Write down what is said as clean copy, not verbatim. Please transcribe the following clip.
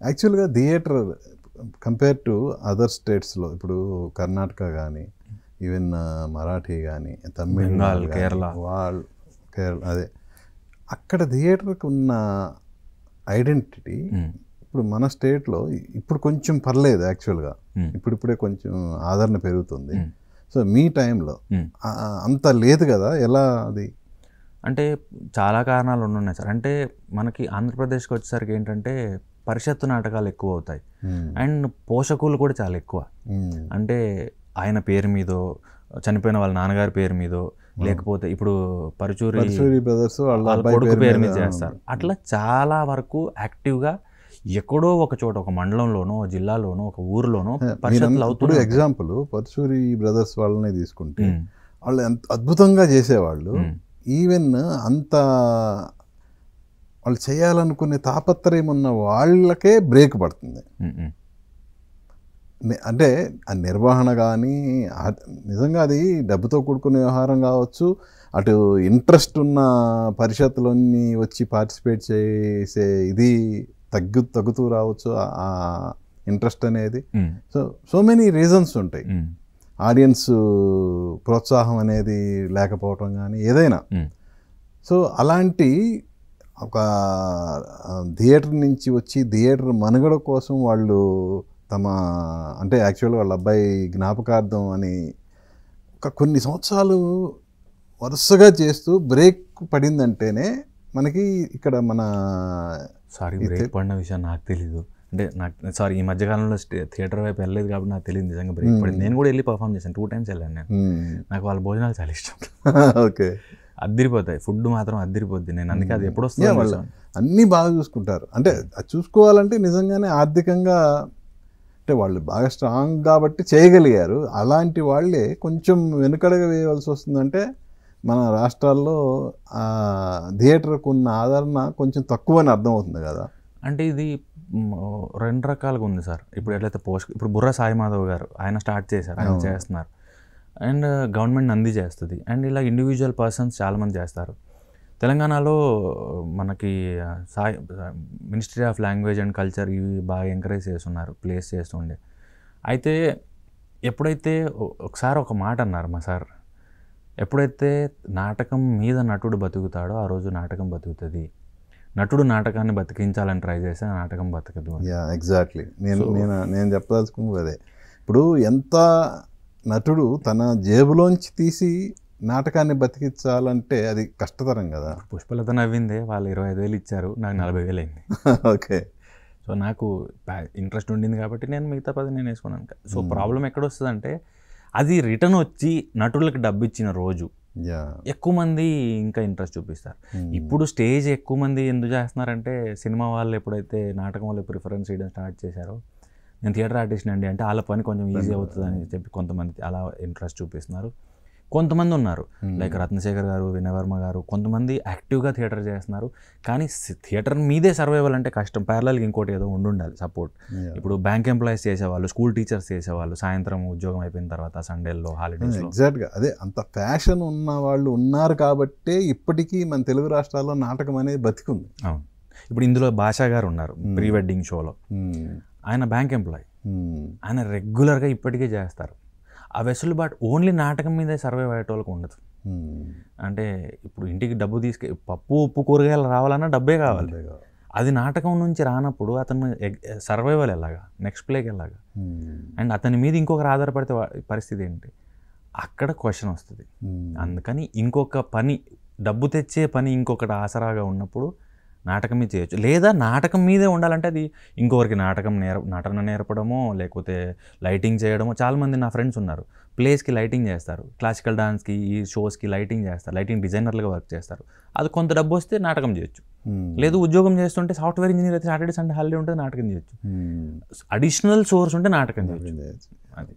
యాక్చువల్గా theatre compare to other స్టేట్స్లో ఇప్పుడు కర్ణాటక కానీ ఈవెన్ మరాఠీ కానీ తమిళ్ బెంగాల్, కేరళ కేరళ అదే అక్కడ థియేటర్కి ఉన్న ఐడెంటిటీ ఇప్పుడు మన స్టేట్లో ఇప్పుడు కొంచెం పర్లేదు యాక్చువల్గా ఇప్పుడిప్పుడే కొంచెం ఆదరణ పెరుగుతుంది. సో మీ టైంలో అంత లేదు కదా, ఎలా అది? అంటే చాలా కారణాలు ఉన్నాయి సార్. అంటే మనకి ఆంధ్రప్రదేశ్కి వచ్చేసరికి ఏంటంటే పరిషత్తు నాటకాలు ఎక్కువ అవుతాయి అండ్ పోషకులు కూడా చాలా ఎక్కువ. అంటే ఆయన పేరు మీదో, చనిపోయిన వాళ్ళ నాన్నగారి పేరు మీదో, లేకపోతే ఇప్పుడు పరుచూరి బ్రదర్స్ వాళ్ళ కొడుకు పేరు మీద చేస్తారు. అట్లా చాలా వరకు యాక్టివ్గా ఎక్కడో ఒక చోట, ఒక మండలంలోనో, ఒక జిల్లాలోనో, ఒక ఊరిలోనో పరిషత్తులు అవుతుంది. ఎగ్జాంపుల్ పరుచూరి బ్రదర్స్ వాళ్ళనే తీసుకుంటే వాళ్ళు ఎంత అద్భుతంగా చేసేవాళ్ళు. ఈవెన్ అంత వాళ్ళు చేయాలనుకునే తాపత్రయం ఉన్న వాళ్ళకే బ్రేక్ పడుతుంది. అంటే ఆ నిర్వహణ కానీ నిజంగా అది డబ్బుతో కూడుకునే వ్యవహారం కావచ్చు, అటు ఇంట్రెస్ట్ ఉన్న పరిషత్తులన్నీ వచ్చి పార్టిసిపేట్ చేసే ఇది తగ్గుతూ రావచ్చు ఆ ఇంట్రెస్ట్ అనేది. సో మెనీ రీజన్స్ ఉంటాయి. ఆడియన్స్ ప్రోత్సాహం అనేది లేకపోవటం కానీ ఏదైనా. సో అలాంటి ఒక థియేటర్ నుంచి వచ్చి థియేటర్ మనుగడ కోసం వాళ్ళు తమ అంటే యాక్చువల్గా వాళ్ళ అబ్బాయి జ్ఞాపకార్థం అని ఒక కొన్ని సంవత్సరాలు వరుసగా చేస్తూ బ్రేక్ పడిందంటేనే మనకి ఇక్కడ మన బ్రేక్ పడిన విషయం నాకు తెలీదు. అంటే నాకు ఈ మధ్యకాలంలో థియేటర్ వైపు వెళ్ళలేదు కాబట్టి నాకు తెలియదు నిజంగా బ్రేక్ పడింది. నేను కూడా వెళ్ళి పర్ఫామ్ చేశాను, 2 times వెళ్ళాను నేను. నాకు వాళ్ళ భోజనాలు చాలా ఇష్టం. ఓకే, అద్దిరిపోతాయి, ఫుడ్ మాత్రం అద్దిరిపోద్ది. నేను అందుకే అది ఎప్పుడు వస్తుంది వాళ్ళు అన్నీ బాగా చూసుకుంటారు. అంటే అది చూసుకోవాలంటే నిజంగానే ఆర్థికంగా అంటే వాళ్ళు బాగా స్ట్రాంగ్ కాబట్టి చేయగలిగారు. అలాంటి వాళ్ళే కొంచెం వెనుకడగా వేయవలసి వస్తుందంటే మన రాష్ట్రాల్లో థియేటర్కు ఉన్న ఆదరణ కొంచెం తక్కువ అని అర్థమవుతుంది కదా. అంటే ఇది 2 రకాలుగా ఉంది సార్. ఇప్పుడు ఎట్లయితే ఇప్పుడు బుర్రా సాయి మాధవ్ గారు ఆయన స్టార్ట్ చేశారు, ఆయన చేస్తున్నారు. అండ్ గవర్నమెంట్ నంది చేస్తుంది. అండ్ ఇలా ఇండివిజువల్ పర్సన్స్ చాలామంది చేస్తారు. తెలంగాణలో మనకి ministry of language and culture ఇవి బాగా ఎంకరేజ్ చేస్తున్నారు, ప్లేస్ చేస్తుండే. అయితే ఎప్పుడైతే ఒకసారి ఒక మాట అన్నారు మా సార్, ఎప్పుడైతే నాటకం మీద నటుడు బతుకుతాడో ఆ రోజు నాటకం బతుకుతుంది, నటుడు నాటకాన్ని బతికించాలని ట్రై చేస్తే నాటకం బతకదు. ఎగ్జాక్ట్లీ నేను చెప్పదలుచుకుంది అదే. ఇప్పుడు ఎంత నటుడు తన జేబులోంచి తీసి నాటకాన్ని బతికించాలంటే అది కష్టతరం కదా. పుష్పలత నవ్విందే, వాళ్ళు 25,000 ఇచ్చారు, నాకు 40,000 అయింది. ఓకే, సో నాకు ఇంట్రెస్ట్ ఉండింది కాబట్టి నేను మిగతా 10 నేను వేసుకున్నాను. సో ప్రాబ్లం ఎక్కడొస్తుందంటే అది రిటర్న్ వచ్చి నటులకు డబ్బు ఇచ్చిన రోజు ఎక్కువ మంది ఇంకా ఇంట్రెస్ట్ చూపిస్తారు. ఇప్పుడు స్టేజ్ ఎక్కువ మంది ఎందుకు చేస్తున్నారంటే సినిమా వాళ్ళు ఎప్పుడైతే నాటకం వాళ్ళు ప్రిఫరెన్స్ చేయడం స్టార్ట్ చేశారో, నేను థియేటర్ ఆర్టిస్ట్ అండి అంటే వాళ్ళ పని కొంచెం ఈజీ అవుతుంది అని చెప్పి కొంతమంది అలా ఇంట్రెస్ట్ చూపిస్తున్నారు. కొంతమంది ఉన్నారు లైక్ రత్నశేఖర్ గారు, వినయవర్మ గారు, కొంతమంది యాక్టివ్గా థియేటర్ చేస్తున్నారు. కానీ థియేటర్ మీదే సర్వైవల్ అంటే కష్టం. ప్యారలల్గా ఇంకోటి ఏదో ఉండాలి సపోర్ట్. ఇప్పుడు బ్యాంక్ ఎంప్లాయీస్ చేసేవాళ్ళు, స్కూల్ టీచర్స్ చేసేవాళ్ళు, సాయంత్రం ఉద్యోగం అయిపోయిన తర్వాత సండేల్లో, హాలిడేస్లో. ఎగ్జాక్ట్గా అదే, అంత ప్యాషన్ ఉన్న వాళ్ళు ఉన్నారు కాబట్టే ఇప్పటికీ మన తెలుగు రాష్ట్రాల్లో నాటకం అనేది బతికుంది. అవును, ఇప్పుడు ఇందులో భాషా గారు ఉన్నారు ప్రీ వెడ్డింగ్ షోలో. ఆయన బ్యాంక్ ఎంప్లాయీ, ఆయన రెగ్యులర్గా ఇప్పటికే చేస్తారు. ఆ వెసులుబాటు ఓన్లీ నాటకం మీదే సర్వైవ్ అయ్యేటోళ్ళకి ఉండదు. అంటే ఇప్పుడు ఇంటికి డబ్బు పప్పు ఉప్పు కూరగాయలు రావాలన్నా డబ్బే కావాలి. అది నాటకం నుంచి రానప్పుడు అతను సర్వైవల్ ఎలాగా, నెక్స్ట్ ప్లేకి ఎలాగా, అండ్ అతని మీద ఇంకొకరు ఆధారపడితే పరిస్థితి ఏంటి, అక్కడ క్వశ్చన్ వస్తుంది. అందుకని ఇంకొక పని, డబ్బు తెచ్చే పని ఇంకొకటి ఆసరాగా ఉన్నప్పుడు నాటకం మీద చేయొచ్చు. లేదా నాటకం మీదే ఉండాలంటే అది ఇంకొకరికి నటన నేర్పడమో లేకపోతే లైటింగ్ చేయడమో. చాలామంది నా ఫ్రెండ్స్ ఉన్నారు, ప్లేస్కి లైటింగ్ చేస్తారు, క్లాసికల్ డాన్స్కి, ఈ షోస్కి లైటింగ్ చేస్తారు, లైటింగ్ డిజైనర్లుగా వర్క్ చేస్తారు. అది కొంత డబ్బు వస్తే నాటకం చేయొచ్చు. లేదు ఉద్యోగం చేస్తుంటే సాఫ్ట్వేర్ ఇంజనీర్ అయితే సాటర్డే సండే హాలిడే ఉంటుంది, నాటకం చేయొచ్చు. అడిషనల్ సోర్స్ ఉంటే నాటకం చేయొచ్చు. అది